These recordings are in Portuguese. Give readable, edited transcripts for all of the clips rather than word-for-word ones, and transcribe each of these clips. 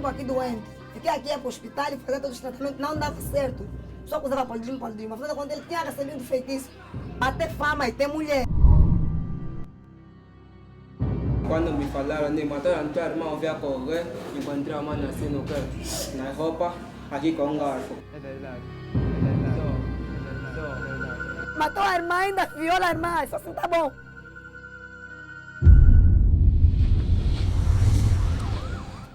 tempo aqui doente. Fiquei aqui para o hospital e fazer todos os tratamentos, não dava certo. Só que usava palidrimo. Afinal, quando ele tinha recebido feitiço, até fama e ter mulher. Quando me falaram de matar a tua irmã, eu vi a correr, encontrei a mãe assim no pé, na roupa, aqui com um garfo. É verdade. Matou a irmã ainda, viola a irmã, isso assim tá bom.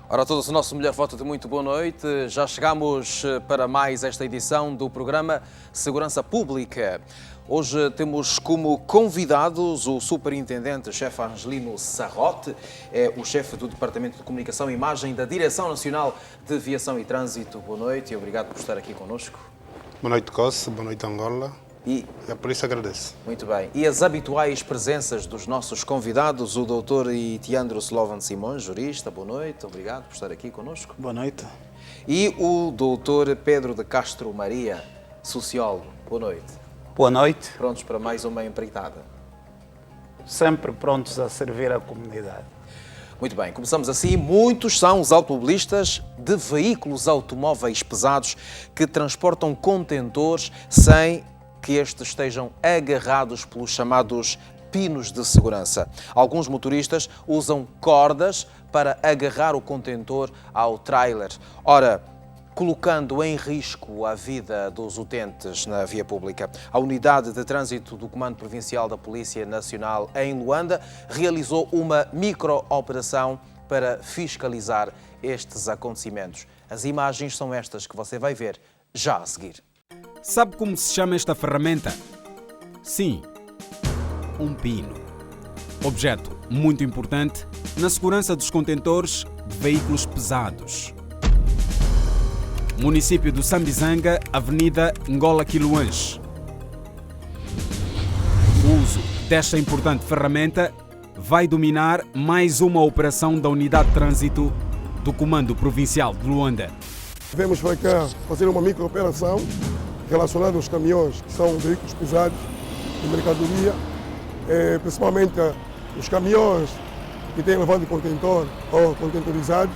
Ora, a todos, o nosso Mulher Voto de muito boa noite. Já chegamos para mais esta edição do programa Segurança Pública. Hoje temos como convidados o Superintendente-Chefe Angelino Sarrote, é o chefe do Departamento de Comunicação e Imagem da Direção Nacional de Viação e Trânsito. Boa noite e obrigado por estar aqui connosco. Boa noite, Cosse. Boa noite, Angola. E a polícia agradece. Muito bem. E as habituais presenças dos nossos convidados, o Dr. Itiandro Slovan Simões, jurista. Boa noite, obrigado por estar aqui connosco. Boa noite. E o Dr. Pedro de Castro Maria, sociólogo. Boa noite. Boa noite. Prontos para mais uma empreitada? Sempre prontos a servir a comunidade. Muito bem, começamos assim. Muitos são os automobilistas de veículos automóveis pesados que transportam contentores sem que estes estejam agarrados pelos chamados pinos de segurança. Alguns motoristas usam cordas para agarrar o contentor ao trailer. Ora, colocando em risco a vida dos utentes na via pública. A Unidade de Trânsito do Comando Provincial da Polícia Nacional em Luanda realizou uma micro-operação para fiscalizar estes acontecimentos. As imagens são estas que você vai ver já a seguir. Sabe como se chama esta ferramenta? Sim, um pino. Objeto muito importante na segurança dos contentores de veículos pesados. Município do Sambizanga, Avenida Ngola Quiluães. O uso desta importante ferramenta vai dominar mais uma operação da Unidade de Trânsito do Comando Provincial de Luanda. Vemos para cá fazer uma micro-operação relacionada aos caminhões, que são veículos pesados de mercadoria, principalmente os caminhões que têm levado contentor ou contentorizados,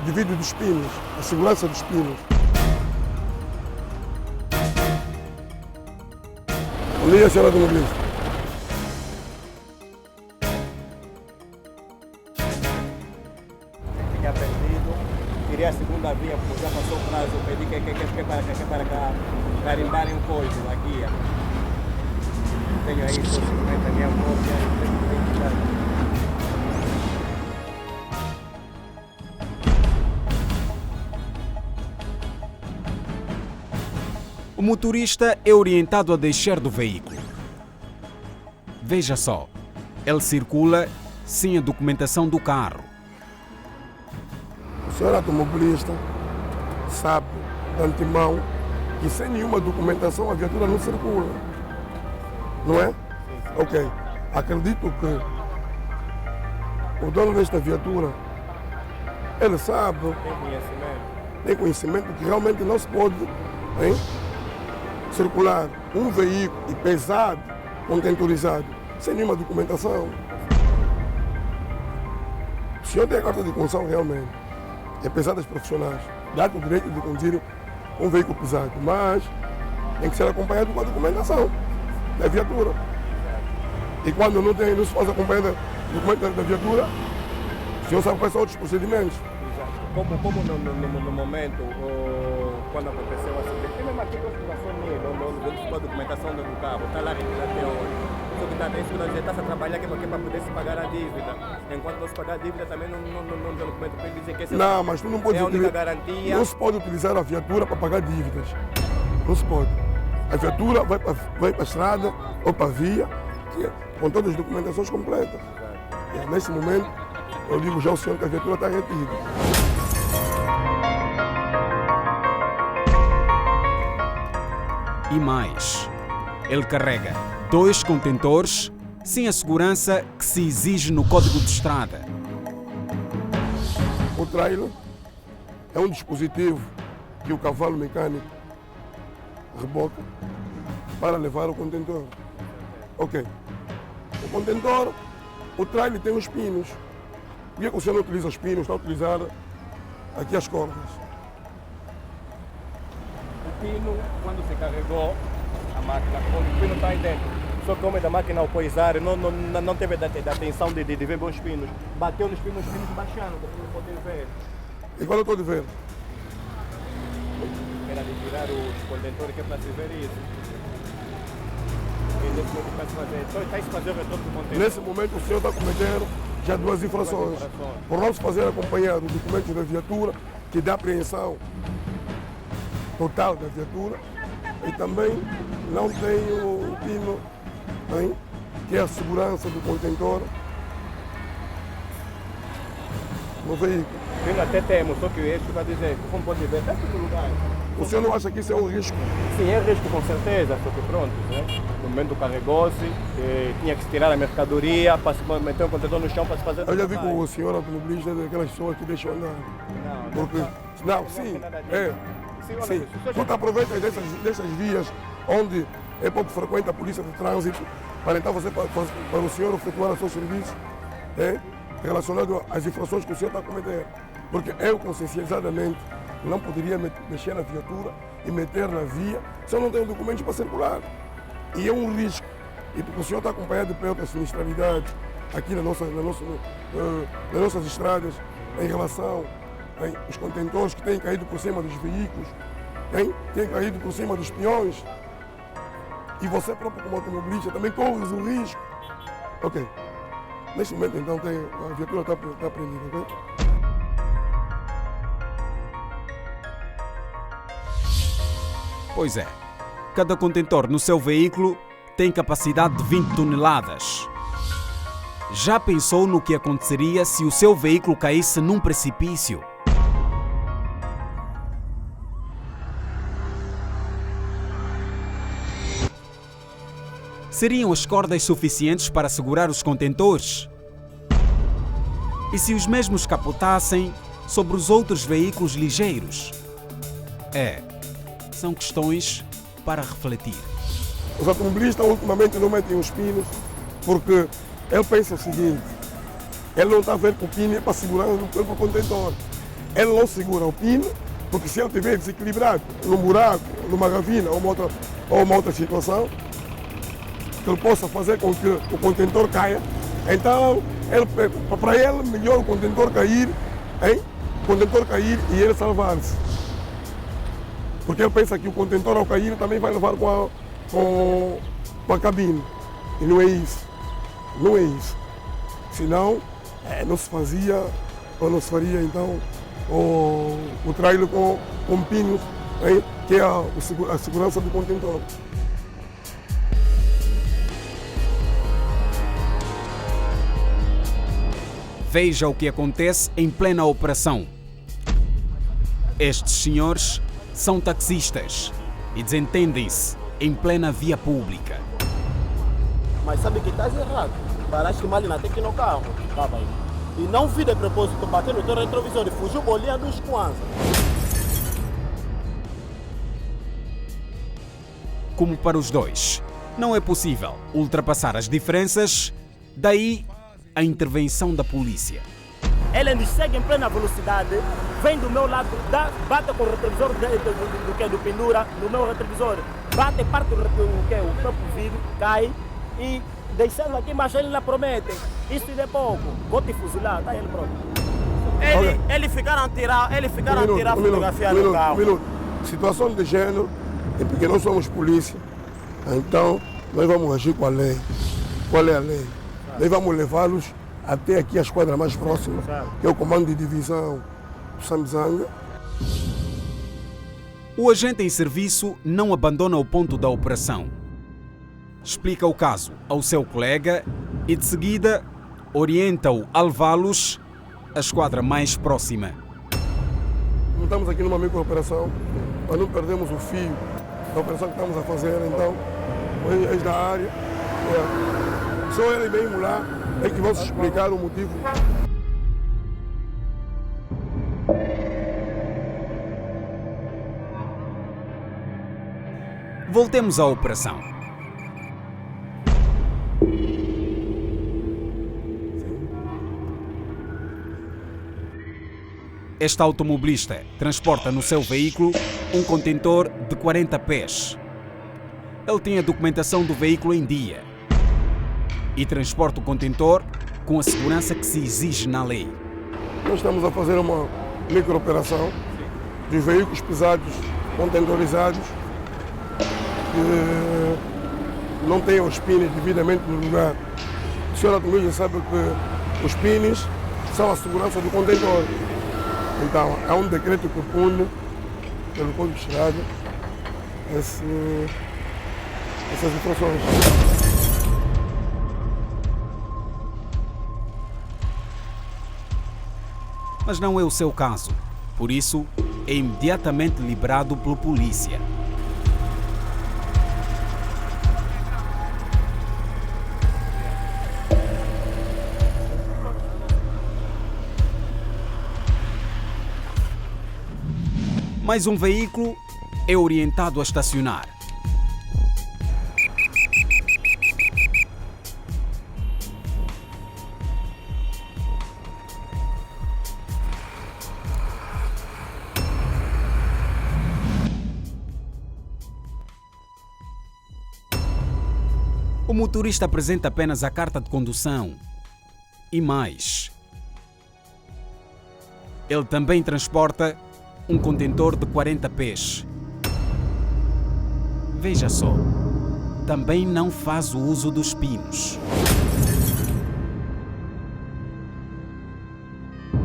devido dos pinos, a segurança dos pinos. Bom dia, senhora do mobilista. Fica perdido, tirei a segunda via, porque já passou o prazo, eu pedi que para carimbarem um código aqui. Tenho aí, simplesmente a minha cópia. O motorista é orientado a deixar do veículo. Veja só, ele circula sem a documentação do carro. O senhor automobilista sabe de antemão que sem nenhuma documentação a viatura não circula. Não é? Ok. Acredito que o dono desta viatura, ele sabe, tem conhecimento que realmente não se pode, hein, circular um veículo pesado, contentorizado, sem nenhuma documentação. O senhor tem a carta de condução realmente, é pesadas profissionais, dá o direito de conduzir um veículo pesado, mas tem que ser acompanhado com a documentação da viatura. E quando não se faz acompanhar do documento da viatura, o senhor sabe quais são outros procedimentos. Como no momento, quando aconteceu o acidente, tem mesmo aqui a situação a documentação do carro, está lá retirado até hoje. Só que está tem está a trabalhar aqui para poder se pagar a dívida. Enquanto não se pagar a dívida, também não tem documento para dizer que esse não, mas tu não pode é a única garantia. Não se pode utilizar a viatura para pagar dívidas. Não se pode. A viatura vai para a estrada ou para a via, com todas as documentações completas. E nesse momento, eu digo já ao senhor que a viatura está retida. E mais, ele carrega 2 contentores sem a segurança que se exige no Código de Estrada. O trailer é um dispositivo que o cavalo mecânico reboca para levar o contentor. Ok. O contentor, o trailer tem os pinos. Por que o senhor não utiliza os pinos, está a utilizar aqui as cordas. O pino, quando se carregou a máquina, o pino está aí dentro. Só que o homem da máquina ao poisar não teve a atenção de ver os pinos. Bateu nos pinos, os pinos baixando, para não poder ver. E qual eu estou de ver? Era de tirar os contentores que é para se ver isso. E nesse momento está-se fazer o retorno do contentor. Nesse momento o senhor está cometendo já duas infrações. Por não se fazer acompanhar o documento da viatura, que dá apreensão total da viatura, e também não tem o pino, hein, que é a segurança do contentor no veículo. Pino até temos, só que isso vai dizer, como pode ver, está tudo no lugar. O senhor não acha que isso é um risco? Sim, é risco com certeza, só que pronto, né? No momento carregou-se, tinha que se tirar a mercadoria, para se meter um contentor no chão para se fazer. Eu já vi com o senhor automobilista daquelas pessoas que deixam andar. Porque, não, sim, é. Sim, tu aproveita dessas vias onde é pouco frequente a polícia de trânsito para então para o senhor efetuar o seu serviço, relacionado às infrações que o senhor está a cometer. Porque eu, conscienciadamente, não poderia mexer na viatura e meter na via se eu não tenho documentos para circular. E é um risco. E porque o senhor está acompanhado de perto a sinistralidade aqui nas nossas estradas em relação aos contentores que têm caído por cima dos veículos, têm caído por cima dos peões. E você próprio como automobilista também corre o risco. Ok. Neste momento então a viatura está prendida, ok? Pois é, cada contentor no seu veículo tem capacidade de 20 toneladas. Já pensou no que aconteceria se o seu veículo caísse num precipício? Seriam as cordas suficientes para segurar os contentores? E se os mesmos capotassem sobre os outros veículos ligeiros? São questões para refletir. Os automobilistas ultimamente não metem os pinos porque ele pensa o seguinte: ele não está a ver que o pino é para segurar o próprio contentor. Ele não segura o pino porque se ele estiver desequilibrado num buraco, numa ravina ou uma outra situação, que ele possa fazer com que o contentor caia, então para ele melhor o contentor cair, e ele salvar-se. Porque ele pensa que o contentor ao cair também vai levar com a cabine. E não é isso. Não é isso. Senão não se fazia, ou não se faria então o trailer com pinos, que é a segurança do contentor. Veja o que acontece em plena operação. Estes senhores são taxistas e desentendem-se em plena via pública. Mas sabe que estás errado. Paraste mal até aqui no carro. Tá bem. E não vi de propósito bater no teu retrovisor e fugiu bolinha dos Kwanza. Como para os dois, não é possível ultrapassar as diferenças, daí a intervenção da polícia. Ele nos segue em plena velocidade, vem do meu lado, bate com o retrovisor do pendura, no meu retrovisor, bate parte do o próprio vidro, cai e deixando aqui, mas ele não promete. Isso é pouco, vou te fuzilar, tá ele pronto. Ele ficaram a tirar fotografia no carro. Situação de gênero, é porque nós somos polícia, então nós vamos agir com a lei. Qual é a lei? Nós vamos levá-los até aqui a esquadra mais próxima, que é o comando de divisão do Samizanga. O agente em serviço não abandona o ponto da operação. Explica o caso ao seu colega e, de seguida, orienta-o a levá-los à esquadra mais próxima. Estamos aqui numa micro-operação, para não perdermos o fio da operação que estamos a fazer, então, ex da área. Só eles mesmo lá é que vão se explicar o motivo. Voltemos à operação. Este automobilista transporta no seu veículo um contentor de 40 pés. Ele tinha a documentação do veículo em dia e transporta o contentor com a segurança que se exige na lei. Nós estamos a fazer uma micro-operação de veículos pesados, contentorizados, que não têm os pines devidamente no lugar. O senhor automobilista sabe que os pines são a segurança do contentor. Então, há um decreto que pune, pelo Código de Estrada, essas infrações. Mas não é o seu caso. Por isso, é imediatamente liberado pela polícia. Mais um veículo é orientado a estacionar. O motorista apresenta apenas a carta de condução. E mais. Ele também transporta um contentor de 40 pés. Veja só, também não faz o uso dos pinos.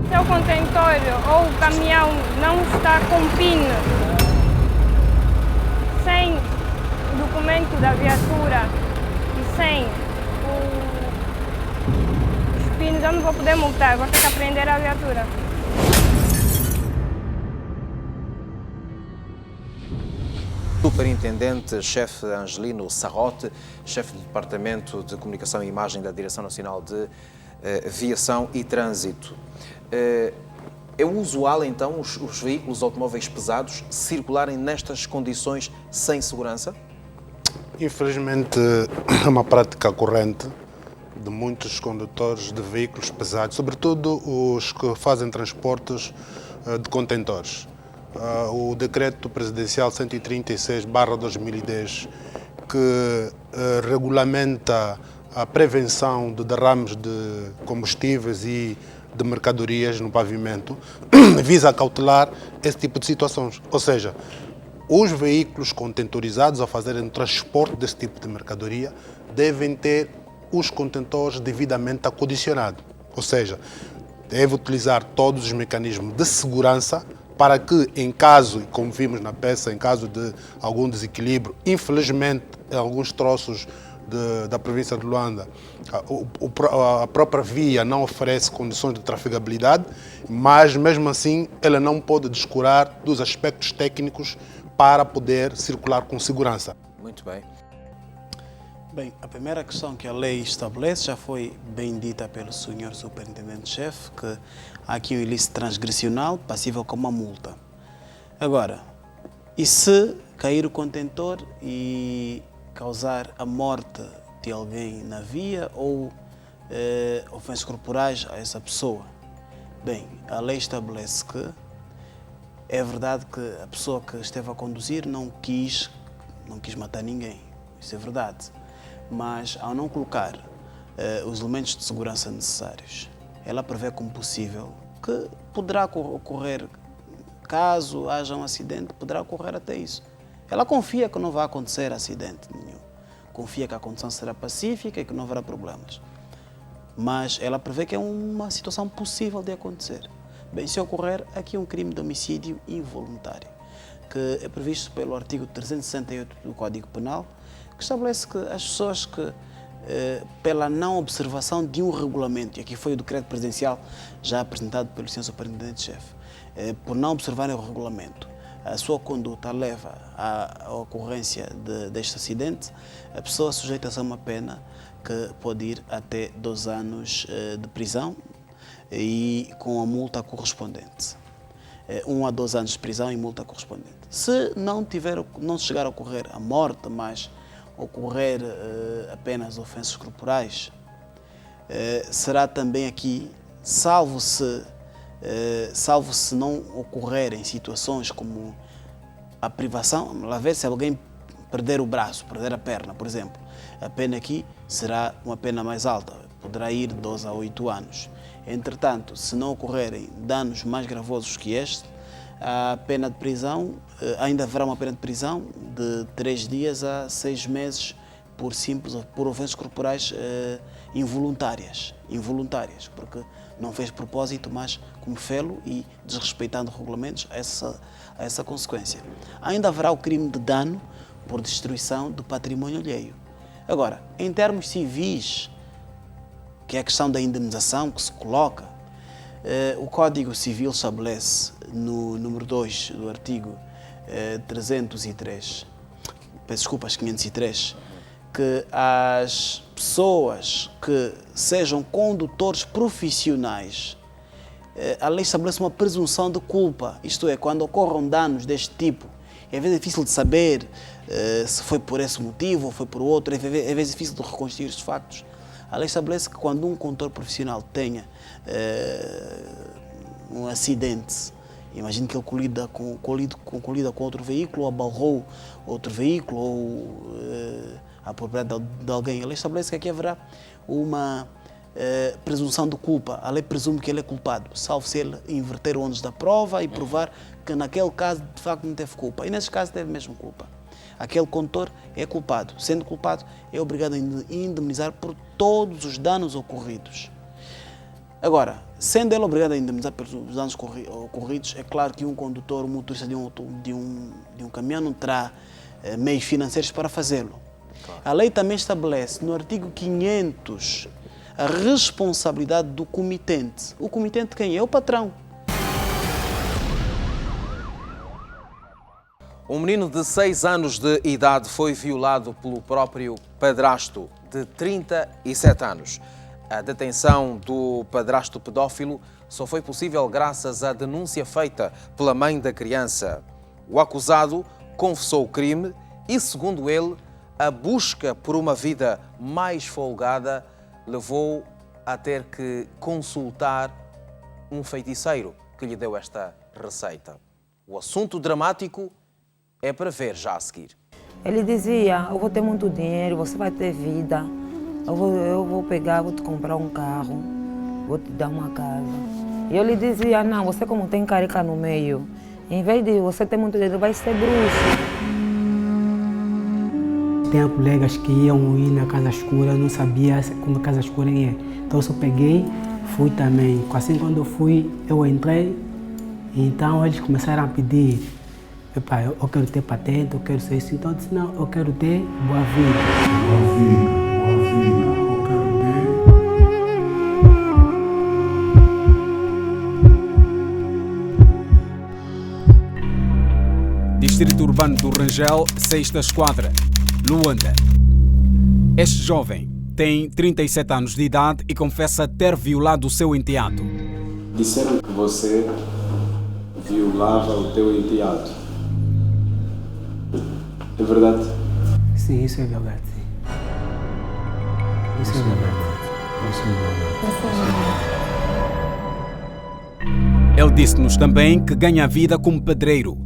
Se o contentor ou o caminhão não está com pino, sem o documento da viatura e sem os pinos, eu não vou poder multar, vou ter que apreender a viatura. Superintendente-chefe Angelino Sarrote, chefe do Departamento de Comunicação e Imagem da Direção Nacional de Viação e Trânsito. É usual, então, os veículos automóveis pesados circularem nestas condições sem segurança? Infelizmente, é uma prática corrente de muitos condutores de veículos pesados, sobretudo os que fazem transportes de contentores. O decreto presidencial 136/2010, que regulamenta a prevenção de derrames de combustíveis e de mercadorias no pavimento, visa cautelar esse tipo de situações. Ou seja, os veículos contentorizados a fazerem transporte desse tipo de mercadoria devem ter os contentores devidamente acondicionados. Ou seja, deve utilizar todos os mecanismos de segurança para que, em caso, como vimos na peça, em caso de algum desequilíbrio, infelizmente, em alguns troços da província de Luanda, a própria via não oferece condições de trafegabilidade, mas, mesmo assim, ela não pode descurar dos aspectos técnicos para poder circular com segurança. Muito bem. Bem, a primeira questão que a lei estabelece já foi bem dita pelo senhor superintendente-chefe, que há aqui um ilícito transgressional passível com uma multa. Agora, e se cair o contentor e causar a morte de alguém na via ou ofensas corporais a essa pessoa? Bem, a lei estabelece que é verdade que a pessoa que esteve a conduzir não quis matar ninguém, isso é verdade. Mas, ao não colocar os elementos de segurança necessários, ela prevê como possível que poderá ocorrer, caso haja um acidente, poderá ocorrer até isso. Ela confia que não vai acontecer acidente nenhum. Confia que a condução será pacífica e que não haverá problemas. Mas ela prevê que é uma situação possível de acontecer. Bem, se ocorrer, aqui um crime de homicídio involuntário, que é previsto pelo artigo 368 do Código Penal, que estabelece que as pessoas que, pela não observação de um regulamento, e aqui foi o decreto presidencial já apresentado pelo Sr. Superintendente-chefe, por não observarem o regulamento, a sua conduta leva à ocorrência deste acidente, a pessoa sujeita-se a uma pena que pode ir até 2 anos de prisão e com a multa correspondente. 1 a 2 anos de prisão e multa correspondente. Se não chegar a ocorrer a morte, mas ocorrer apenas ofensas corporais, será também aqui, salvo se salvo se não ocorrerem situações como a privação, lá ver se alguém perder o braço, perder a perna, por exemplo, a pena aqui será uma pena mais alta, poderá ir de 12 a 8 anos. Entretanto, se não ocorrerem danos mais gravosos que este, a pena de prisão, ainda haverá uma pena de prisão de 3 dias a 6 meses por ofensas corporais involuntárias, porque não fez propósito, mas como fê-lo e desrespeitando regulamentos, essa consequência. Ainda haverá o crime de dano por destruição do património alheio. Agora, em termos civis, que é a questão da indemnização que se coloca, o Código Civil estabelece no número 2 do artigo 503, que as pessoas que sejam condutores profissionais, a lei estabelece uma presunção de culpa, isto é, quando ocorram danos deste tipo, é às vezes difícil de saber se foi por esse motivo ou foi por outro, é às vezes difícil de reconstruir os factos. A lei estabelece que quando um condutor profissional tenha um acidente, imagine que ele colida com outro veículo, ou abalrou outro veículo, ou a propriedade de alguém, a lei estabelece que aqui haverá uma presunção de culpa. A lei presume que ele é culpado, salvo se ele inverter o ônus da prova e provar que naquele caso de facto não teve culpa. E nesse caso teve mesmo culpa. Aquele condutor é culpado. Sendo culpado, é obrigado a indemnizar por todos os danos ocorridos. Agora, sendo ele obrigado a indemnizar pelos danos ocorridos, é claro que um condutor, um motorista de um caminhão não terá meios financeiros para fazê-lo. Claro. A lei também estabelece, no artigo 500, a responsabilidade do comitente. O comitente quem é? O patrão. Um menino de 6 anos de idade foi violado pelo próprio padrasto de 37 anos. A detenção do padrasto pedófilo só foi possível graças à denúncia feita pela mãe da criança. O acusado confessou o crime e, segundo ele, a busca por uma vida mais folgada levou a ter que consultar um feiticeiro que lhe deu esta receita. O assunto dramático é para ver já a seguir. Ele dizia, eu vou ter muito dinheiro, você vai ter vida, eu vou pegar, vou te comprar um carro, vou te dar uma casa. E eu lhe dizia, não, você como tem careca no meio, em vez de você ter muito dinheiro, vai ser bruxo. Tinha colegas que iam ir na casa escura, eu não sabia como a casa escura é. Então eu só peguei, fui também. Assim quando eu fui, eu entrei, então eles começaram a pedir. Epa, eu quero ter patente, eu quero ser isso. Então eu disse, não, eu quero ter boa vida. Boa vida, eu quero ter. Distrito Urbano do Rangel, 6ª Esquadra, Luanda. Este jovem tem 37 anos de idade e confessa ter violado o seu enteado. Disseram que você violava o teu enteado. É verdade? Sim, isso é verdade. Isso é verdade. Ele disse-nos também que ganha a vida como pedreiro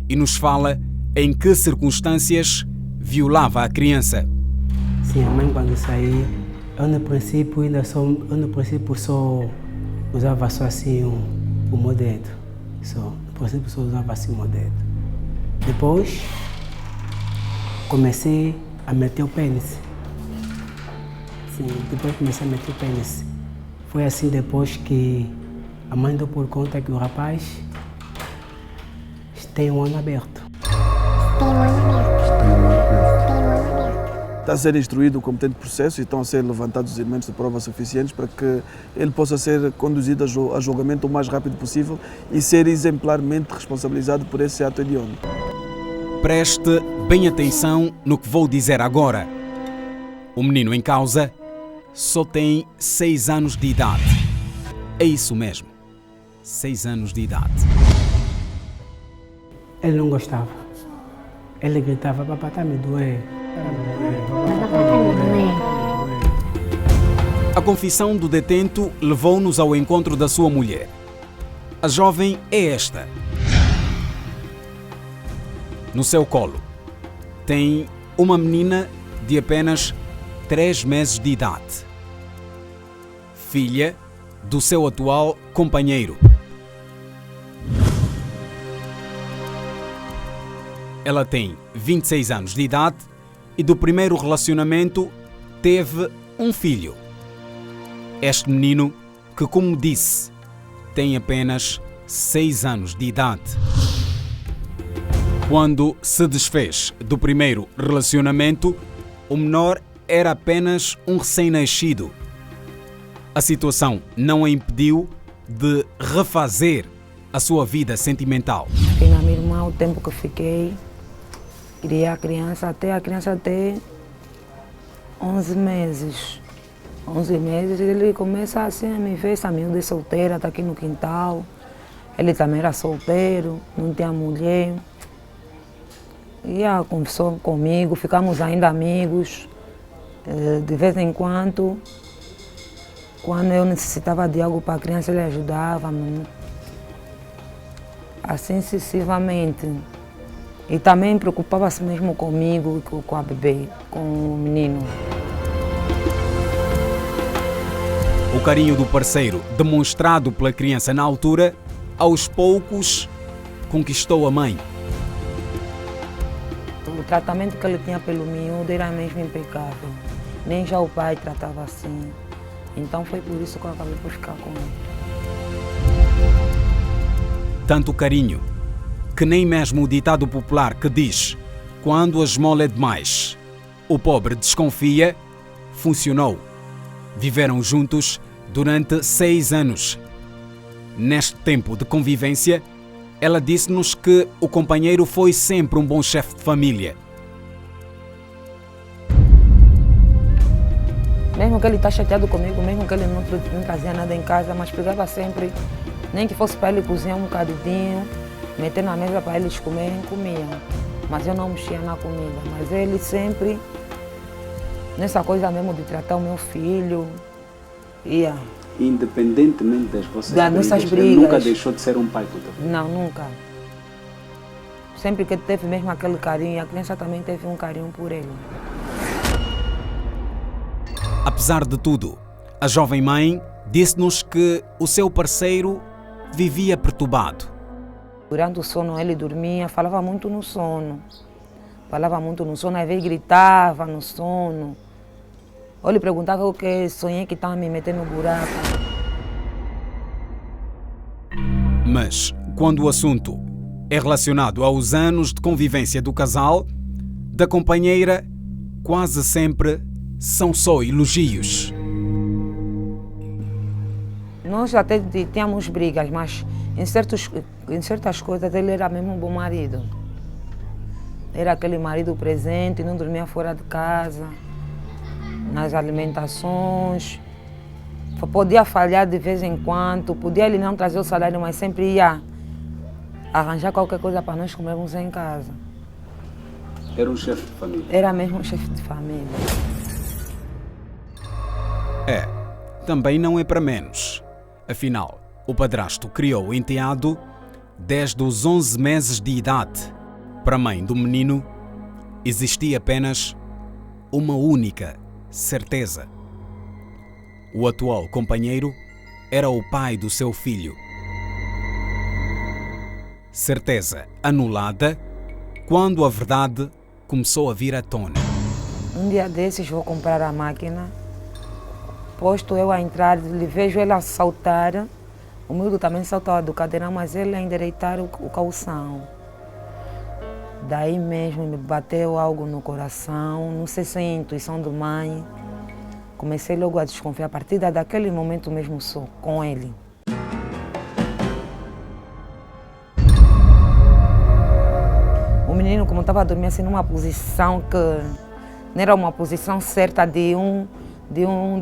e nos fala em que circunstâncias violava a criança. Sim, a mãe quando saía, eu no princípio só usava só assim o meu dedo. No princípio só usava assim o meu dedo. Depois comecei a meter o pênis. Sim, depois comecei a meter o pênis. Foi assim depois que a mãe deu por conta que o rapaz tem um ano aberto. Está a ser instruído o competente processo e estão a ser levantados os elementos de prova suficientes para que ele possa ser conduzido a julgamento o mais rápido possível e ser exemplarmente responsabilizado por esse ato hediondo. Preste bem atenção no que vou dizer agora. O menino em causa só tem 6 anos de idade. É isso mesmo, 6 anos de idade. Ele não gostava. Ele gritava, papai tá me doer. A confissão do detento levou-nos ao encontro da sua mulher. A jovem é esta. No seu colo tem uma menina de apenas 3 meses de idade, filha do seu atual companheiro. Ela tem 26 anos de idade e do primeiro relacionamento teve um filho. Este menino, que como disse, tem apenas 6 anos de idade. Quando se desfez do primeiro relacionamento, o menor era apenas um recém-nascido. A situação não a impediu de refazer a sua vida sentimental. Fiquei na minha irmã o tempo que fiquei. Criei a criança ter 11 meses. 11 meses ele começa assim a me ver, essa miúda é solteira, está aqui no quintal. Ele também era solteiro, não tinha mulher. E ela conversou comigo, ficamos ainda amigos. De vez em quando eu necessitava de algo para a criança, ele ajudava-me. Assim sucessivamente. E também preocupava-se mesmo comigo e com a bebê, com o menino. O carinho do parceiro, demonstrado pela criança na altura, aos poucos conquistou a mãe. O tratamento que ele tinha pelo miúdo era mesmo impecável. Nem já o pai tratava assim. Então foi por isso que eu acabei por ficar com ele. Tanto carinho, que nem mesmo o ditado popular que diz "quando a esmola é demais, o pobre desconfia", funcionou. Viveram juntos durante 6 anos. Neste tempo de convivência, ela disse-nos que o companheiro foi sempre um bom chefe de família. Mesmo que ele está chateado comigo, mesmo que ele não trazia nada em casa, mas pegava sempre, nem que fosse para ele cozinhar um bocadinho, meter na mesa para eles comerem, comiam. Mas eu não mexia na comida. Mas ele sempre, nessa coisa mesmo de tratar o meu filho, ia. Independentemente das vossas brigas, ele nunca deixou de ser um pai para o teu filho? Não, nunca. Sempre que teve mesmo aquele carinho, e a criança também teve um carinho por ele. Apesar de tudo, a jovem mãe disse-nos que o seu parceiro vivia perturbado. Durante o sono ele dormia, falava muito no sono. Às vezes gritava no sono. Eu lhe perguntava o que sonhei que estava me metendo no buraco. Mas, quando o assunto é relacionado aos anos de convivência do casal, da companheira, quase sempre são só elogios. Nós até tínhamos brigas, mas em certas coisas ele era mesmo um bom marido. Era aquele marido presente, não dormia fora de casa, nas alimentações. Podia falhar de vez em quando, podia ele não trazer o salário, mas sempre ia arranjar qualquer coisa para nós comermos em casa. Era um chefe de família? Era mesmo um chefe de família. Também não é para menos. Afinal, o padrasto criou o enteado desde os 11 meses de idade. Para a mãe do menino, existia apenas uma única certeza. O atual companheiro era o pai do seu filho. Certeza anulada quando a verdade começou a vir à tona. Um dia desses vou comprar a máquina. Posto eu a entrar, vejo ela saltar. O miúdo também saltava do cadeirão, mas ele a endireitar o calção. Daí mesmo me bateu algo no coração, não sei se é intuição de mãe. Comecei logo a desconfiar, a partir daquele momento mesmo só com ele. O menino, como estava dormindo assim numa posição que não era uma posição certa de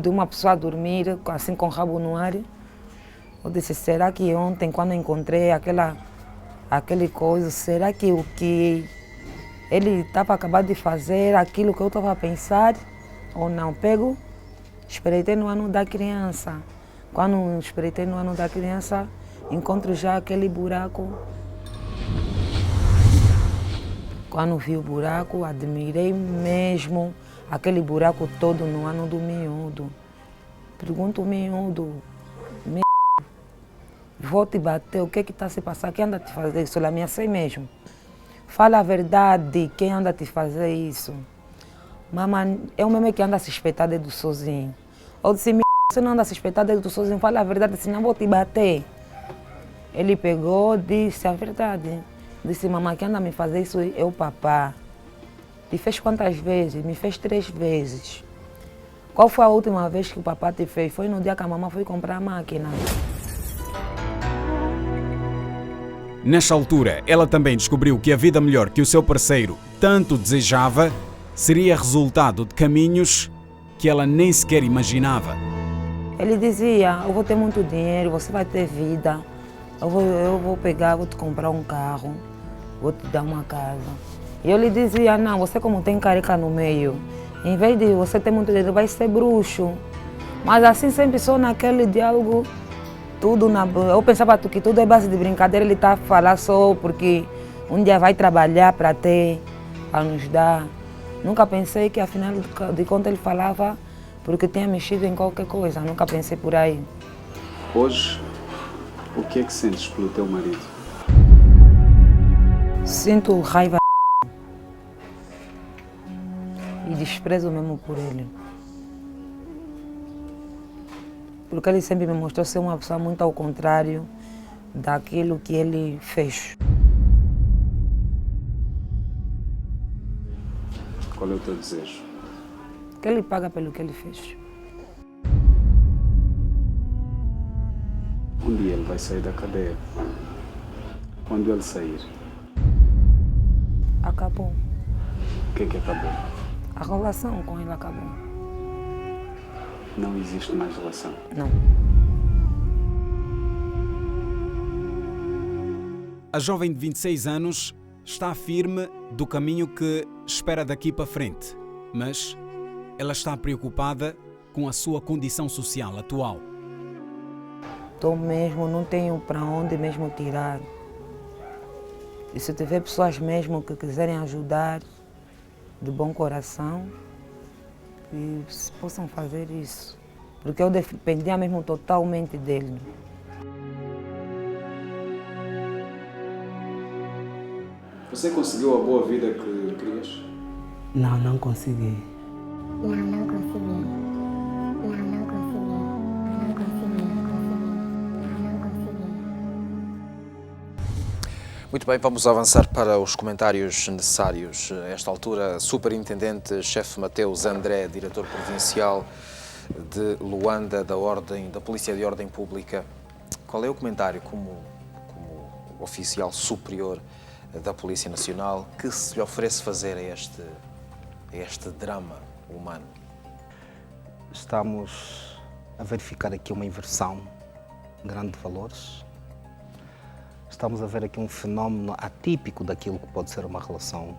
uma pessoa dormir assim com o rabo no ar. Eu disse, será que ontem, quando encontrei aquele coisa, será que o que ele estava acabando de fazer, aquilo que eu estava a pensar, ou não? Espreitei no ano da criança. Quando espreitei no ano da criança, encontro já aquele buraco. Quando vi o buraco, admirei mesmo aquele buraco todo no ano do miúdo. Pergunto ao miúdo, vou te bater, o que está se passando? Quem anda te fazer isso? Eu ameacei mesmo. Fala a verdade, quem anda te fazer isso? Mamãe, é o mesmo que anda a suspeitar dedo sozinho. Eu disse, você não anda a suspeitar dedo sozinho, fala a verdade, senão vou te bater. Ele pegou, disse a verdade. Disse, mamãe, quem anda a me fazer isso é o papá. E fez quantas vezes? Me fez 3 vezes. Qual foi a última vez que o papá te fez? Foi no dia que a mamãe foi comprar a máquina. Nesta altura, ela também descobriu que a vida melhor que o seu parceiro tanto desejava seria resultado de caminhos que ela nem sequer imaginava. Ele dizia, eu vou ter muito dinheiro, você vai ter vida. Eu vou pegar, vou te comprar um carro, vou te dar uma casa. E eu lhe dizia, não, você como tem careca no meio, em vez de você ter muito dinheiro, vai ser bruxo. Mas assim sempre só naquele diálogo, tudo eu pensava que tudo é base de brincadeira, ele está a falar só porque um dia vai trabalhar para ter, para nos dar. Nunca pensei que afinal de contas ele falava porque tinha mexido em qualquer coisa, nunca pensei por aí. Hoje, o que é que sentes pelo teu marido? Sinto raiva e desprezo mesmo por ele. Porque ele sempre me mostrou ser uma pessoa muito ao contrário daquilo que ele fez. Qual é o teu desejo? Que ele paga pelo que ele fez. Um dia ele vai sair da cadeia. Quando ele sair, acabou. O que é que acabou? A relação com ele acabou. Não existe mais relação? Não. A jovem de 26 anos está firme do caminho que espera daqui para frente, mas ela está preocupada com a sua condição social atual. Estou mesmo, não tenho para onde mesmo tirar. E se tiver pessoas mesmo que quiserem ajudar, de bom coração, e possam fazer isso. Porque eu dependia mesmo totalmente dele. Você conseguiu a boa vida que querias? Não, não consegui. Não consegui. Muito bem, vamos avançar para os comentários necessários. A esta altura, Superintendente-Chefe Mateus André, Diretor Provincial de Luanda, da Polícia de Ordem Pública. Qual é o comentário como oficial superior da Polícia Nacional que se lhe oferece fazer a este drama humano? Estamos a verificar aqui uma inversão grande de valores. Estamos a ver aqui um fenómeno atípico daquilo que pode ser uma relação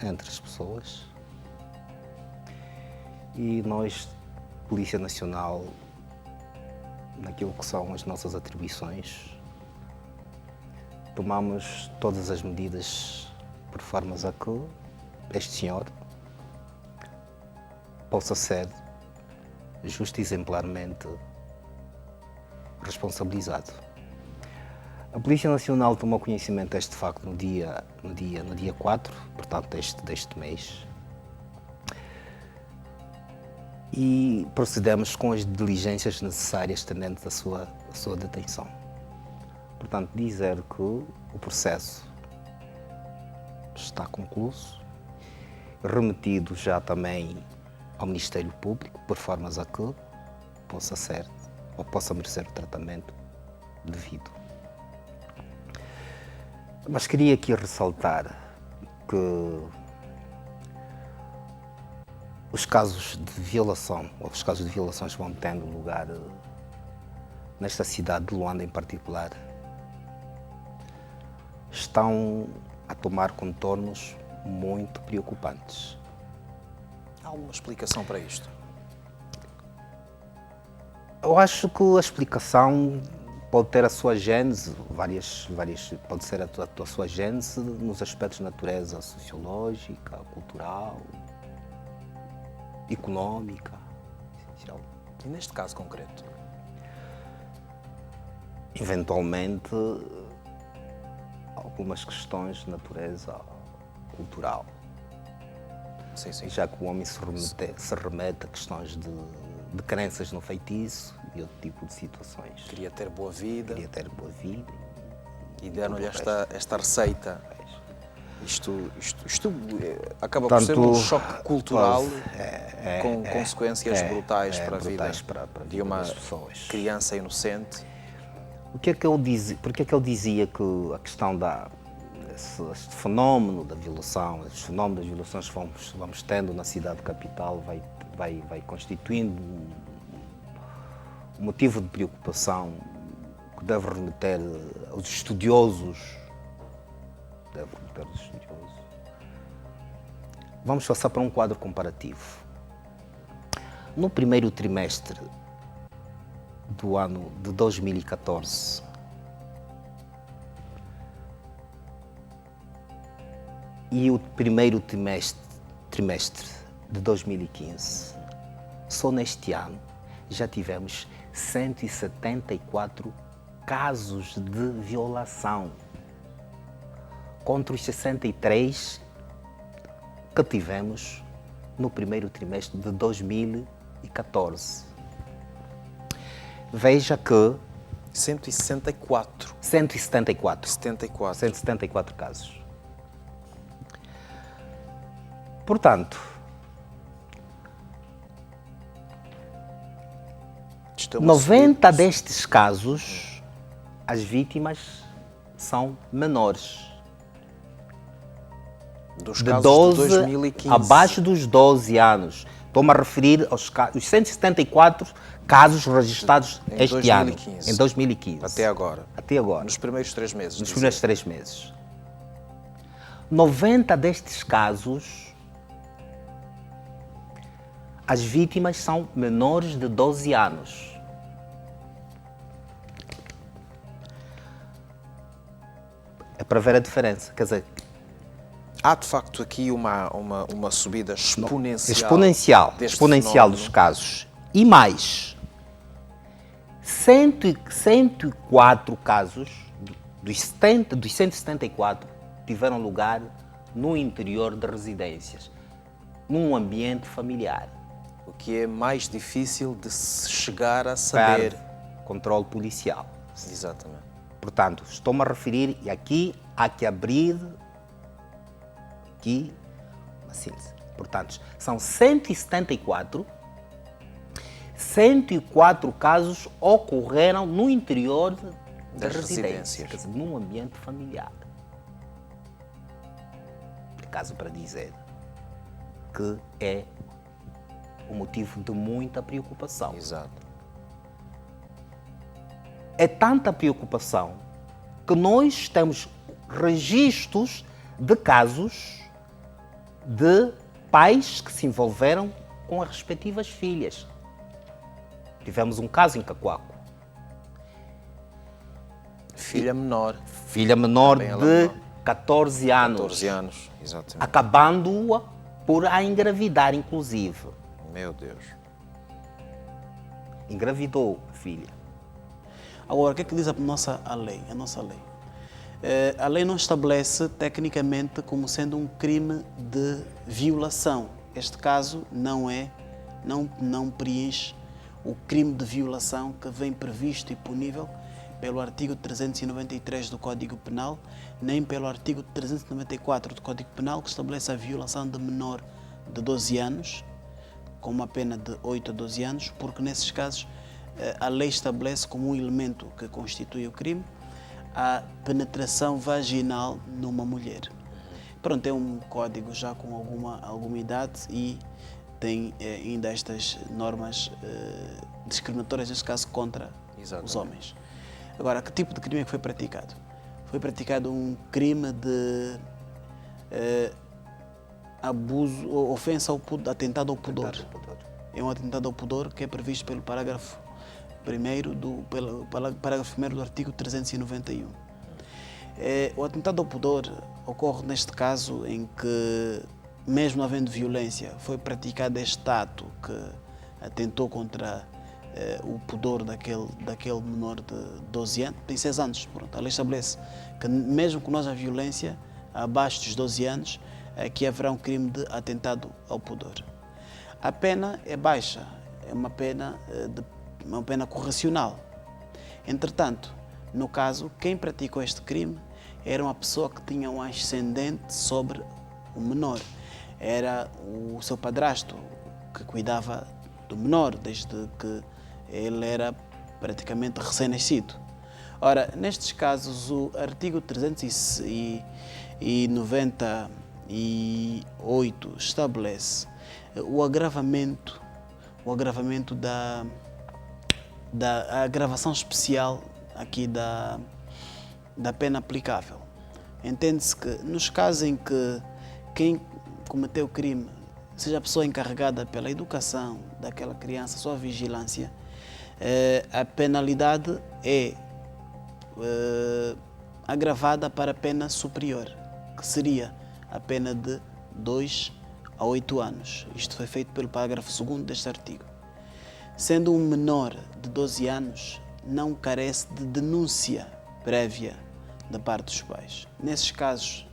entre as pessoas. E nós, Polícia Nacional, naquilo que são as nossas atribuições, tomamos todas as medidas por formas a que este senhor possa ser justo e exemplarmente responsabilizado. A Polícia Nacional tomou conhecimento deste facto no dia 4, portanto, deste mês. E procedemos com as diligências necessárias tendentes à sua detenção. Portanto, dizer que o processo está concluído, remetido já também ao Ministério Público, por formas a que possa merecer o tratamento devido. Mas queria aqui ressaltar que os casos de violação, ou os casos de violações vão tendo lugar nesta cidade de Luanda em particular, estão a tomar contornos muito preocupantes. Há alguma explicação para isto? Eu acho que a explicação pode ter a sua gênese, pode ser a sua gênese nos aspectos de natureza sociológica, cultural, económica. E neste caso concreto? Eventualmente, algumas questões de natureza cultural. Sim, sim. Já que o homem se remete a questões de crenças no feitiço e outro tipo de situações. Queria ter boa vida. E deram-lhe esta receita. Isto acaba por Tanto, ser um choque cultural com é, consequências brutais para a vida para de uma criança inocente. Porque é que ele dizia que a questão este fenómeno da violação, estes fenómenos das violações que vamos tendo na cidade capital vai constituindo um motivo de preocupação que deve remeter aos estudiosos. Vamos passar para um quadro comparativo. No primeiro trimestre do ano de 2014, e o primeiro trimestre de 2015, só neste ano já tivemos 174 casos de violação, contra os 63 que tivemos no primeiro trimestre de 2014. Veja que 174 casos. Portanto, 90 destes casos, as vítimas são menores. Dos casos de 2015. Abaixo dos 12 anos. Estou-me a referir aos 174 casos registrados este ano, em 2015. Até agora. Nos primeiros 3 meses. Nos primeiros 3 meses. 90 destes casos, as vítimas são menores de 12 anos. É para ver a diferença. Quer dizer, há de facto aqui uma subida exponencial dos casos. E mais, 104 casos dos 174 tiveram lugar no interior de residências, num ambiente familiar. O que é mais difícil de se chegar a saber. Controle policial. Exatamente. Portanto, estou-me a referir, e aqui há que abrir uma síntese. Portanto, são 174 casos ocorreram no interior das residências, quer dizer, num ambiente familiar. É caso para dizer que é um motivo de muita preocupação. Exato. É tanta preocupação que nós temos registros de casos de pais que se envolveram com as respectivas filhas. Tivemos um caso em Cacoaco. Filha menor de 14 anos. 14 anos, exatamente. Acabando-a por a engravidar, inclusive. Meu Deus. Engravidou a filha. Agora, o que é que diz a nossa lei? A lei não estabelece tecnicamente como sendo um crime de violação. Este caso não preenche o crime de violação que vem previsto e punível pelo artigo 393 do Código Penal, nem pelo artigo 394 do Código Penal, que estabelece a violação de menor de 12 anos, com uma pena de 8 a 12 anos, porque nesses casos a lei estabelece como um elemento que constitui o crime a penetração vaginal numa mulher. Pronto, é um código já com alguma idade e tem ainda estas normas discriminatórias, neste caso, contra os homens. Agora, que tipo de crime é que foi praticado? Foi praticado um crime de abuso, ofensa ao pudor, atentado ao pudor. É um atentado ao pudor que é previsto pelo parágrafo 1º pelo parágrafo 1º do artigo 391. O atentado ao pudor ocorre neste caso em que, mesmo não havendo violência, foi praticado este ato que atentou contra o pudor daquele menor de 12 anos, tem 6 anos. Pronto, a lei estabelece que mesmo que não haja violência, abaixo dos 12 anos, aqui haverá um crime de atentado ao pudor. A pena é baixa, é uma pena correcional. Entretanto, no caso, quem praticou este crime era uma pessoa que tinha um ascendente sobre o menor. Era o seu padrasto que cuidava do menor desde que ele era praticamente recém-nascido. Ora, nestes casos, o artigo 398 estabelece o agravamento da agravação especial aqui da pena aplicável. Entende-se que nos casos em que quem cometeu o crime seja a pessoa encarregada pela educação daquela criança, sua vigilância, a penalidade é agravada para a pena superior, que seria a pena de 2 a 8 anos. Isto foi feito pelo parágrafo 2º deste artigo. Sendo um menor de 12 anos, não carece de denúncia prévia da parte dos pais. Nesses casos,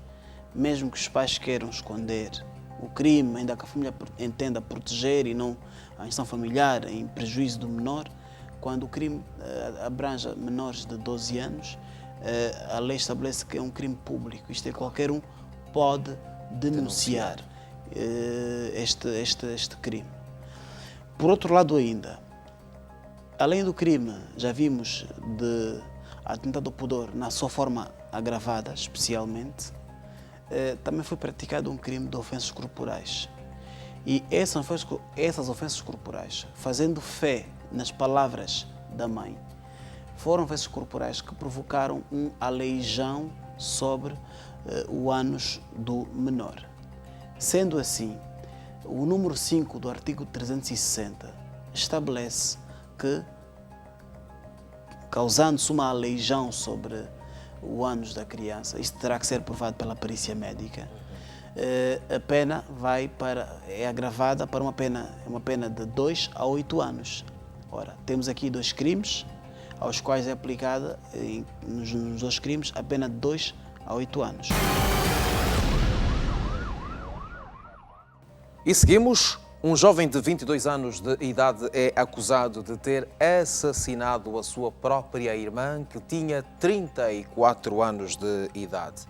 mesmo que os pais queiram esconder o crime, ainda que a família entenda proteger e não a instituição familiar em prejuízo do menor, quando o crime abranja menores de 12 anos, a lei estabelece que é um crime público. Isto é, qualquer um pode denunciar este crime. Por outro lado ainda, além do crime, já vimos, de atentado ao pudor na sua forma agravada, especialmente, também foi praticado um crime de ofensas corporais. E essas ofensas corporais, fazendo fé nas palavras da mãe, foram ofensas corporais que provocaram um aleijão sobre o ânus do menor. Sendo assim, o número 5 do artigo 360 estabelece que, causando-se uma aleijão sobre o ânus da criança, isto terá que ser provado pela perícia médica, a pena é agravada para uma pena de 2 a 8 anos. Ora, temos aqui 2 crimes, aos quais é aplicada, nos 2 crimes, a pena de 2 a 8 anos. E seguimos. Um jovem de 22 anos de idade é acusado de ter assassinado a sua própria irmã, que tinha 34 anos de idade.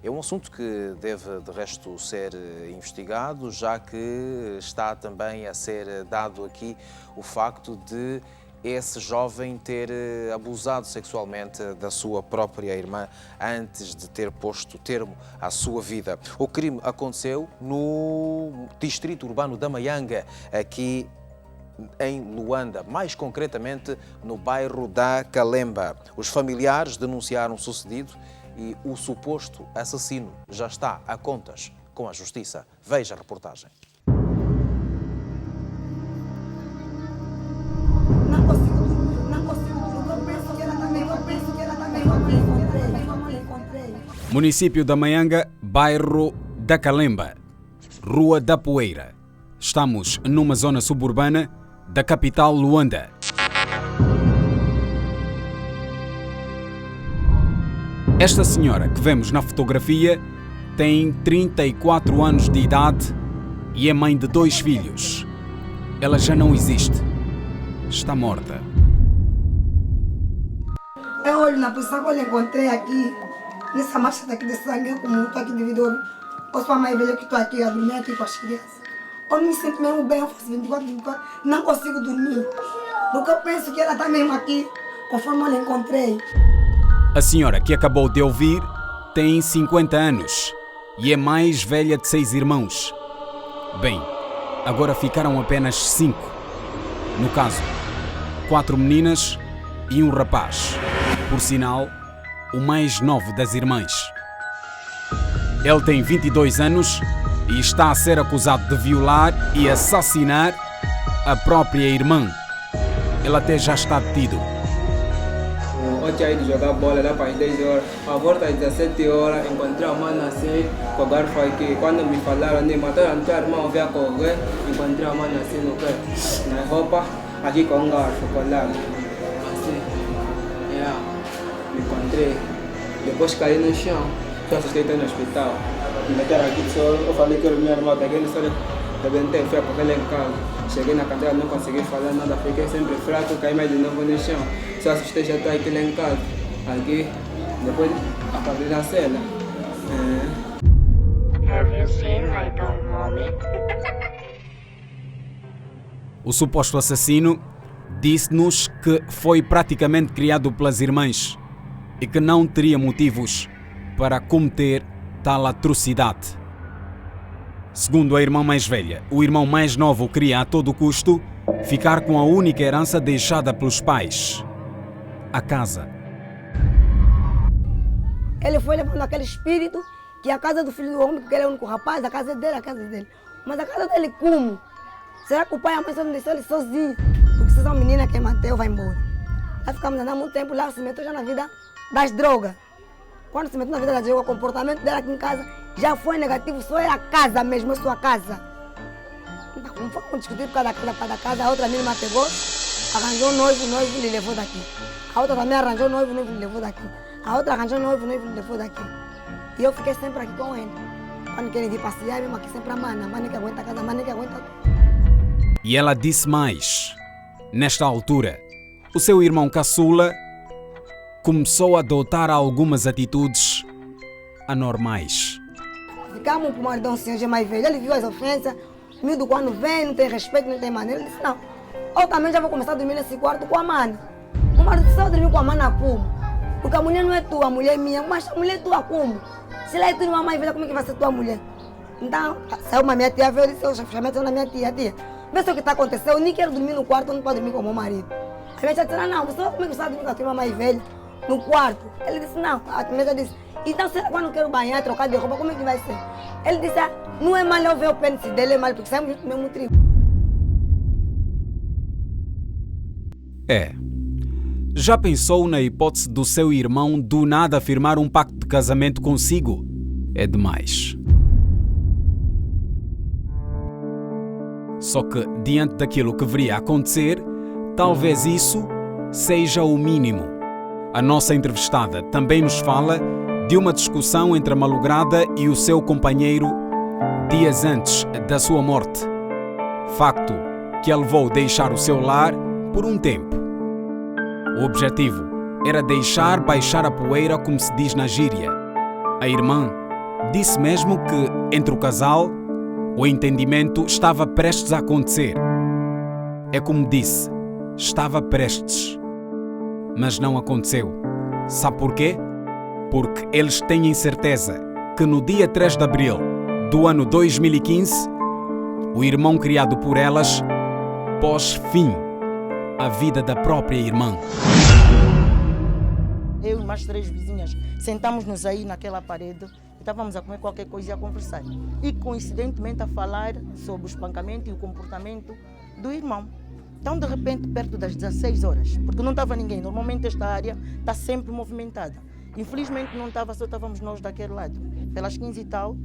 É um assunto que deve, de resto, ser investigado, já que está também a ser dado aqui o facto de esse jovem ter abusado sexualmente da sua própria irmã antes de ter posto termo à sua vida. O crime aconteceu no distrito urbano da Maianga, aqui em Luanda, mais concretamente no bairro da Calemba. Os familiares denunciaram o sucedido e o suposto assassino já está a contas com a justiça. Veja a reportagem. Município da Maianga, bairro da Calemba, Rua da Poeira. Estamos numa zona suburbana da capital Luanda. Esta senhora que vemos na fotografia tem 34 anos de idade e é mãe de 2 filhos. Ela já não existe. Está morta. Eu olho na posição que eu encontrei aqui, nessa marcha daqui de sangue, como estou aqui devido à sua mãe velha que estou aqui a dormir aqui com as crianças. Eu não me sinto mesmo bem, eu faço 24, não consigo dormir. Porque eu penso que ela está mesmo aqui, conforme eu encontrei. A senhora que acabou de ouvir tem 50 anos e é mais velha de 6 irmãos. Bem, agora ficaram apenas 5. No caso, 4 meninas e um rapaz. Por sinal, o mais novo das irmãs. Ele tem 22 anos e está a ser acusado de violar e assassinar a própria irmã. ele até já está detido. Eu tinha ido jogar bola lá para as 10 horas. A volta às 17 horas, encontrei a mãe assim, com o garfo aqui. Quando me falaram de matar a tua irmã, eu vim correr, encontrei a mãe assim no pé, na roupa, aqui com um garfo colado. Assim, me encontrei. Depois caí no chão, só assustei no hospital. Me meteram aqui, eu falei que era minha irmã, peguei no solo, rebentei, fui a correr lá em casa. Cheguei na cadeira, não consegui falar nada, fiquei sempre fraco, caí mais de novo no chão. Só assustei, já estou aqui lá em casa. Aqui, depois acabei na cela. O suposto assassino disse-nos que foi praticamente criado pelas irmãs e que não teria motivos para cometer tal atrocidade. Segundo a irmã mais velha, o irmão mais novo queria a todo custo ficar com a única herança deixada pelos pais, a casa. Ele foi levando aquele espírito que a casa do filho do homem, porque ele é o único rapaz, a casa é a casa dele. Mas a casa dele como? Será que o pai e a mãe só não deixaram ele sozinho? Porque se é uma menina que manteve, vai embora. Lá ficamos andando há muito tempo, lá se meteu já na vida das drogas. Quando se meteu na vida das drogas, o comportamento dela aqui em casa já foi negativo, só era a casa mesmo, a sua casa. Então, como fomos discutir por causa da casa, a outra menina pegou, arranjou um noivo, e lhe levou daqui. A outra também arranjou um noivo, e lhe levou daqui. A outra arranjou um noivo, e lhe levou daqui. E eu fiquei sempre aqui com ele. Quando queria vir passear, mesmo aqui sempre a mana que aguenta a casa, a mana que aguenta tudo. E ela disse mais. Nesta altura, o seu irmão caçula começou a adotar algumas atitudes anormais. Ficamos com o marido um senhor mais velho, ele viu as ofensas, o miúdo quando vem, não tem respeito, não tem maneira, ele disse não, eu também já vou começar a dormir nesse quarto com a mana. O marido disse, eu dormir com a mana como? Porque a mulher não é tua, a mulher é minha, mas a mulher é tua como? Se ela é tua irmã mais velha, como é que vai ser tua mulher? Então, saiu uma minha tia, veio, eu chamei na minha tia, vê se o que está acontecendo, eu nem quero dormir no quarto, eu não posso dormir com o meu marido. A minha tia disse, não, você como é que você vai dormir com a tua irmã mais velha no quarto? Ele disse, não, a minha tia disse, então será que quando eu quero banhar, trocar de roupa, como é que vai ser? Ele disse, não é mal eu ver o pênis dele, é mal, porque saímos juntos do mesmo tribo. Já pensou na hipótese do seu irmão do nada afirmar um pacto de casamento consigo? É demais. Só que, diante daquilo que viria a acontecer, talvez isso seja o mínimo. A nossa entrevistada também nos fala de uma discussão entre a malograda e o seu companheiro dias antes da sua morte. Facto que a levou a deixar o seu lar por um tempo. O objetivo era deixar baixar a poeira, como se diz na gíria. A irmã disse mesmo que, entre o casal, o entendimento estava prestes a acontecer. É como disse, estava prestes. Mas não aconteceu. Sabe porquê? Porque eles têm certeza que no dia 3 de abril do ano 2015, o irmão criado por elas pôs fim à vida da própria irmã. Eu e mais 3 vizinhas sentamos-nos aí naquela parede e estávamos a comer qualquer coisa e a conversar. E coincidentemente a falar sobre o espancamento e o comportamento do irmão. Então, de repente, perto das 16 horas, porque não estava ninguém, normalmente esta área está sempre movimentada. Infelizmente não estava, só estávamos nós daquele lado. Pelas 15 e tal,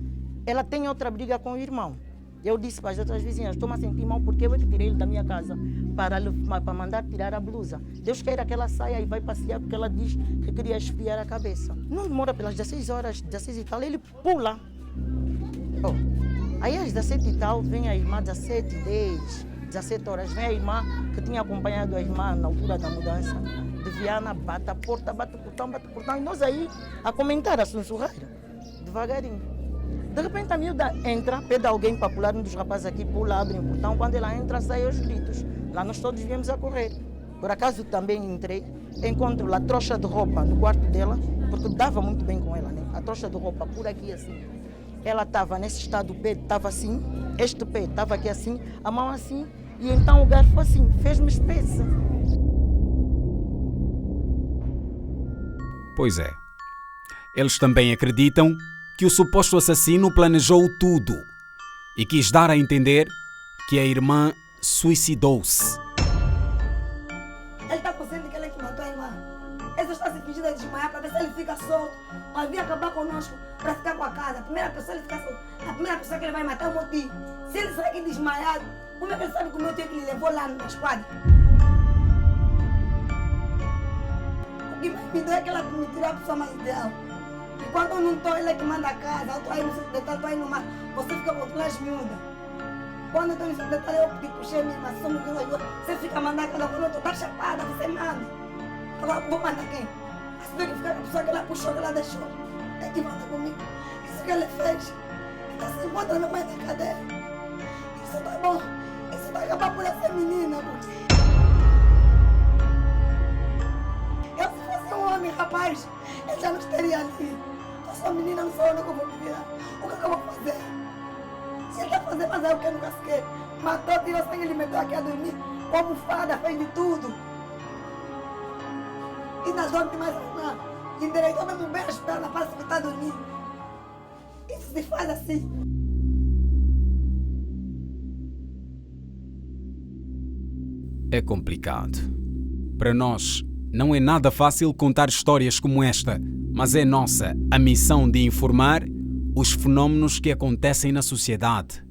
ela tem outra briga com o irmão. Eu disse para as outras vizinhas, estou-me a sentir mal porque eu é que tirei ele da minha casa para mandar tirar a blusa. Deus queira que ela saia e vai passear porque ela diz que queria esfriar a cabeça. Não demora pelas 16 horas, 16 e tal, ele pula. Aí às 17 e tal, vem a irmã, 17, 10, 17 horas, vem a irmã que tinha acompanhado a irmã na altura da mudança de Viana, bate a porta, bate o portão, e nós aí a comentar, a sussurrar, devagarinho. De repente a miúda entra, pede alguém para pular, um dos rapazes aqui pula, abre o portão, quando ela entra, sai aos gritos. Lá nós todos viemos a correr. Por acaso também entrei, encontro a trouxa de roupa no quarto dela, porque dava muito bem com ela, né? A trouxa de roupa por aqui assim. Ela estava nesse estado, o pé estava assim, este pé estava aqui assim, a mão assim, e então o garfo assim, fez-me espessa. Pois é. Eles também acreditam que o suposto assassino planejou tudo e quis dar a entender que a irmã suicidou-se. está consciente que ele é que matou a irmã? Ele só está se fingindo de desmaiar para ver se ele fica solto, para vir acabar conosco, para ficar com a casa. A primeira pessoa ele fica solto, a primeira pessoa que ele vai matar é o meu tio. Se ele sair aqui desmaiado, como é que ele sabe que o meu tio é que ele levou lá na esquadra? O que mais me dói é que ela me tirou a pessoa mais ideal. E quando eu não estou, ele é que manda a casa. Eu estou aí no centro de detalhe, estou aí no mar. Você fica com as miúdas. Quando eu estou no centro de detalhe, eu puxei minha irmã, somos duas. Você fica mandando cada quando eu estou, tá chapada, você manda. Agora vou mandar quem? A senhora que fica com a pessoa que ela puxou, que ela deixou. É que manda comigo. Isso que ele fez. Está se encontrando minha mãe na cadeia. Isso tá bom. Isso vai acabar por essa menina, porque... Eu se fosse um homem, rapaz, ele já não estaria ali. Eu sou menina, não sou eu que eu vou me virar. O que eu vou fazer? Se ele está fazendo, mas é o que eu nunca fiquei. Matou, tirou sangue, ele meteu aqui a dormir. Como fada, fez de tudo. E nas dorme mais uma. Endireitou mesmo bem as pernas, parece que está dormindo. Isso se faz assim. É complicado. Para nós, não é nada fácil contar histórias como esta, mas é nossa a missão de informar os fenómenos que acontecem na sociedade.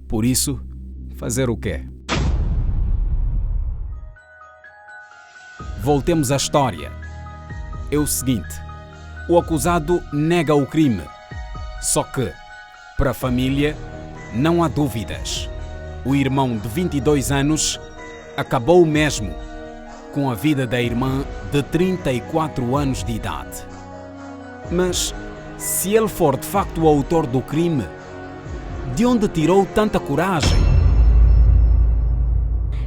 Por isso, fazer o quê? Voltemos à história. É o seguinte: o acusado nega o crime. Só que, para a família, não há dúvidas. O irmão de 22 anos acabou mesmo com a vida da irmã de 34 anos de idade. Mas, se ele for de facto o autor do crime, de onde tirou tanta coragem?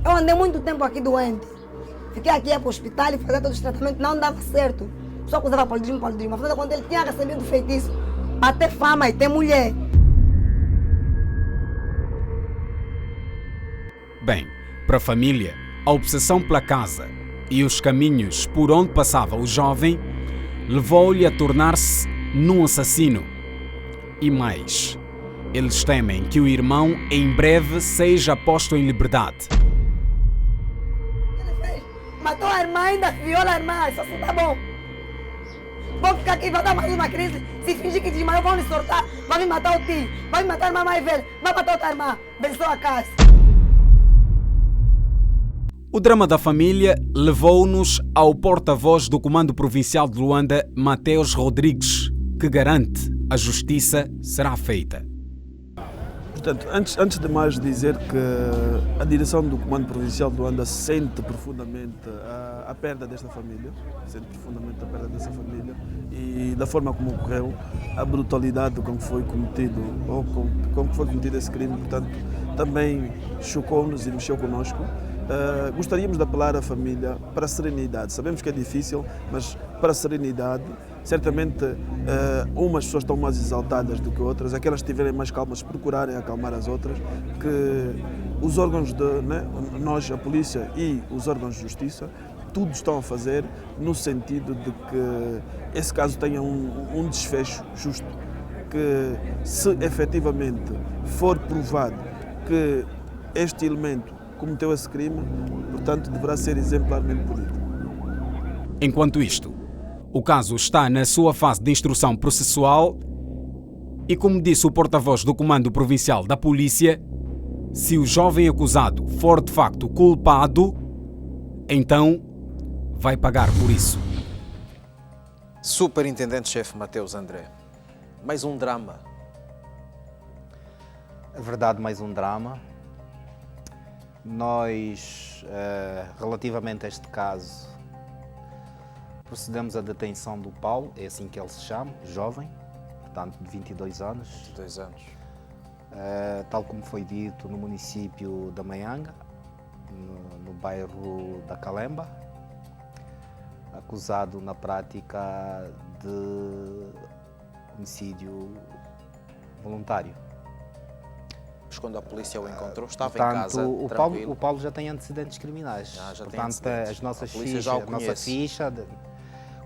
Eu andei muito tempo aqui doente. Fiquei aqui, ia para o hospital e fazia todos os tratamentos, não dava certo. Só acusava paludismo. Afinal, quando ele tinha recebido o feitiço, para ter fama e ter mulher. Bem, para a família, a obsessão pela casa e os caminhos por onde passava o jovem levou-lhe a tornar-se num assassino. E mais, eles temem que o irmão em breve seja posto em liberdade. Matou a irmã, ainda viola a irmã, isso assim tá bom. Vou ficar aqui, vai dar mais uma crise. Se fingir que desmaiou, vão lhe soltar. Vai me matar o tio, vai me matar a irmã mais velha, vai matar outra irmã. Venceu a casa. O drama da família levou-nos ao porta-voz do Comando Provincial de Luanda, Mateus Rodrigues, que garante a justiça será feita. Portanto, antes de mais dizer que a direção do Comando Provincial de Luanda sente profundamente a perda desta família, e da forma como ocorreu, a brutalidade com que foi cometido, ou com que foi cometido esse crime, portanto, também chocou-nos e mexeu connosco. Gostaríamos de apelar à família para a serenidade. Sabemos que é difícil, mas para a serenidade. Certamente umas pessoas estão mais exaltadas do que outras, aquelas que estiverem mais calmas procurarem acalmar as outras, que os órgãos nós, a polícia e os órgãos de justiça, tudo estão a fazer no sentido de que esse caso tenha um desfecho justo, que se efetivamente for provado que este elemento cometeu esse crime, portanto deverá ser exemplarmente punido. Enquanto isto, o caso está na sua fase de instrução processual e, como disse o porta-voz do Comando Provincial da Polícia, se o jovem acusado for de facto culpado, então vai pagar por isso. Superintendente-chefe Mateus André, mais um drama. É verdade, mais um drama. Nós, relativamente a este caso, procedemos à detenção do Paulo, é assim que ele se chama, jovem, portanto de 22 anos. 22 anos. Tal como foi dito, no município da Maianga, no bairro da Calemba, acusado na prática de homicídio voluntário. Mas quando a polícia o encontrou, estava portanto, em casa, o Paulo já tem antecedentes criminais. Já portanto, tem antecedentes. as nossas fichas, a nossa ficha,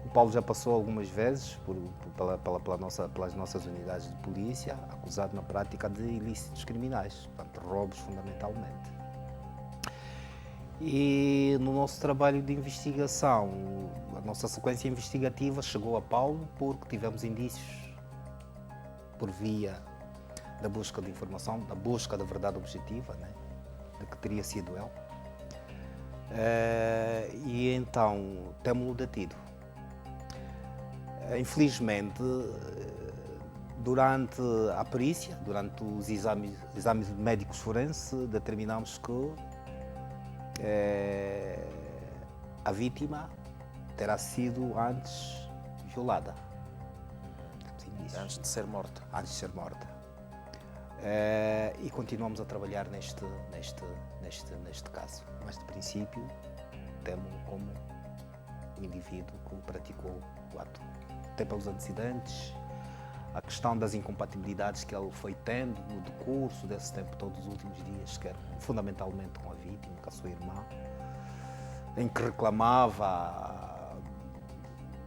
o Paulo já passou algumas vezes pelas nossas unidades de polícia, acusado na prática de ilícitos criminais, portanto, roubos fundamentalmente. E no nosso trabalho de investigação, a nossa sequência investigativa chegou a Paulo porque tivemos indícios por via da busca de informação, da busca da verdade objetiva, né, de que teria sido ele. E então temos-lo detido. Infelizmente, durante a perícia, durante os exames médicos forenses, determinamos que a vítima terá sido antes violada. Antes de ser morta. Antes de ser morta. E continuamos a trabalhar neste caso. Mas, de princípio, temos como o indivíduo que praticou o ato. Até pelos antecedentes, a questão das incompatibilidades que ele foi tendo no decurso desse tempo, todos os últimos dias, que era fundamentalmente com a vítima, com a sua irmã, em que reclamava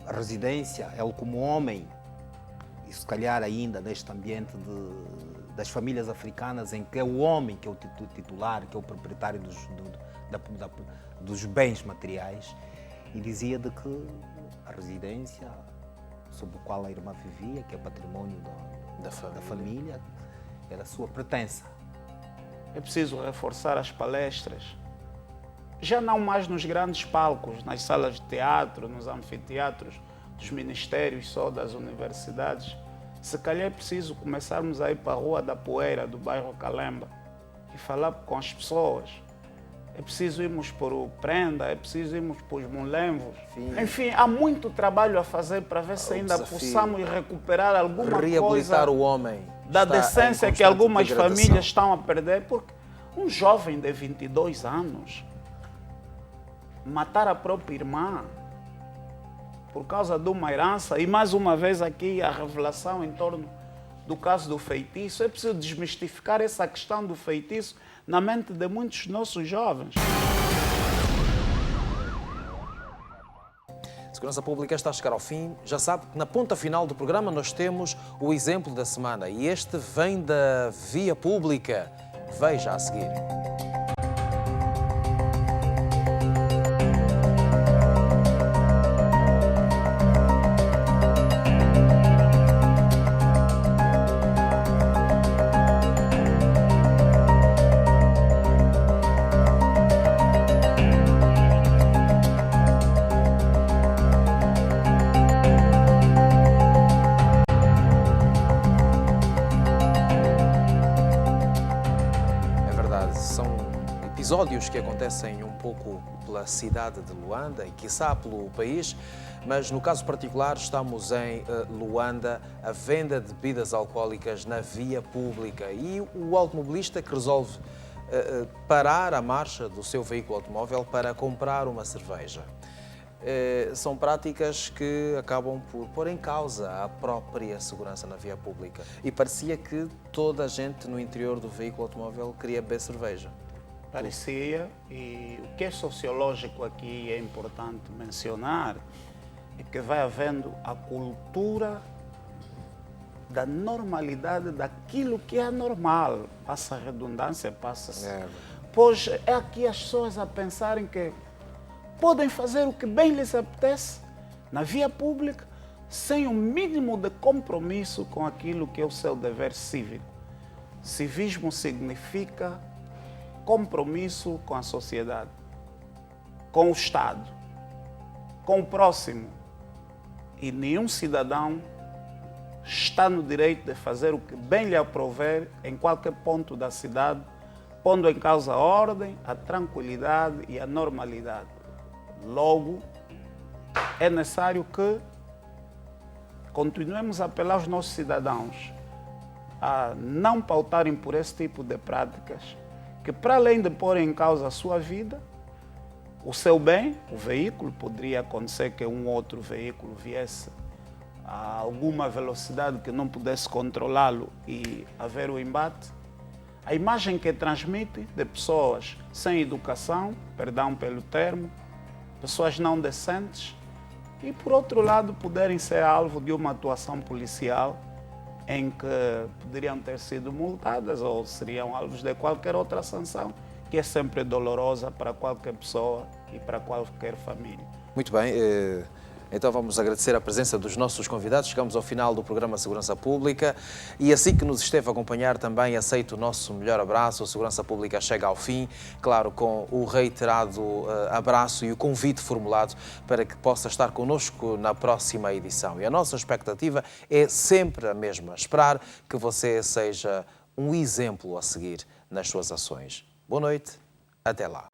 a residência, ele como homem, e se calhar ainda neste ambiente das famílias africanas, em que é o homem que é o titular, que é o proprietário dos bens materiais, e dizia de que a residência sob o qual a irmã vivia, que é património da família, era sua pertença. É preciso reforçar as palestras, já não mais nos grandes palcos, nas salas de teatro, nos anfiteatros dos ministérios, só das universidades. Se calhar é preciso começarmos a ir para a Rua da Poeira, do bairro Calemba, e falar com as pessoas. É preciso irmos por o Prenda, é preciso irmos por os Mulenvos. Enfim, há muito trabalho a fazer para ver se ainda possamos recuperar alguma coisa o homem da decência que algumas famílias estão a perder, porque um jovem de 22 anos matar a própria irmã por causa de uma herança, e mais uma vez aqui a revelação em torno do caso do feitiço, é preciso desmistificar essa questão do feitiço na mente de muitos nossos jovens. Segurança Pública está a chegar ao fim. Já sabe que na ponta final do programa nós temos o exemplo da semana e este vem da via pública. Veja a seguir. Episódios que acontecem um pouco pela cidade de Luanda e quiçá pelo país, mas no caso particular estamos em Luanda, a venda de bebidas alcoólicas na via pública e o automobilista que resolve parar a marcha do seu veículo automóvel para comprar uma cerveja. São práticas que acabam por pôr em causa a própria segurança na via pública e parecia que toda a gente no interior do veículo automóvel queria beber cerveja. Parecia, e o que é sociológico aqui é importante mencionar, é que vai havendo a cultura da normalidade daquilo que é normal. Passa a redundância, passa-se. Pois é aqui as pessoas a pensarem que podem fazer o que bem lhes apetece na via pública sem o mínimo de compromisso com aquilo que é o seu dever cívico. Civismo significa compromisso com a sociedade, com o Estado, com o próximo. E nenhum cidadão está no direito de fazer o que bem lhe aprouver em qualquer ponto da cidade, pondo em causa a ordem, a tranquilidade e a normalidade. Logo, é necessário que continuemos a apelar aos nossos cidadãos a não pautarem por esse tipo de práticas, que para além de pôr em causa a sua vida, o seu bem, o veículo, poderia acontecer que um outro veículo viesse a alguma velocidade que não pudesse controlá-lo e haver o embate. A imagem que transmite de pessoas sem educação, perdão pelo termo, pessoas não decentes, e por outro lado poderem ser alvo de uma atuação policial em que poderiam ter sido multadas ou seriam alvos de qualquer outra sanção que é sempre dolorosa para qualquer pessoa e para qualquer família. Muito bem. Então vamos agradecer a presença dos nossos convidados. Chegamos ao final do programa Segurança Pública e assim que nos esteve a acompanhar também aceito o nosso melhor abraço. A Segurança Pública chega ao fim, claro, com o reiterado abraço e o convite formulado para que possa estar connosco na próxima edição. E a nossa expectativa é sempre a mesma, esperar que você seja um exemplo a seguir nas suas ações. Boa noite, até lá.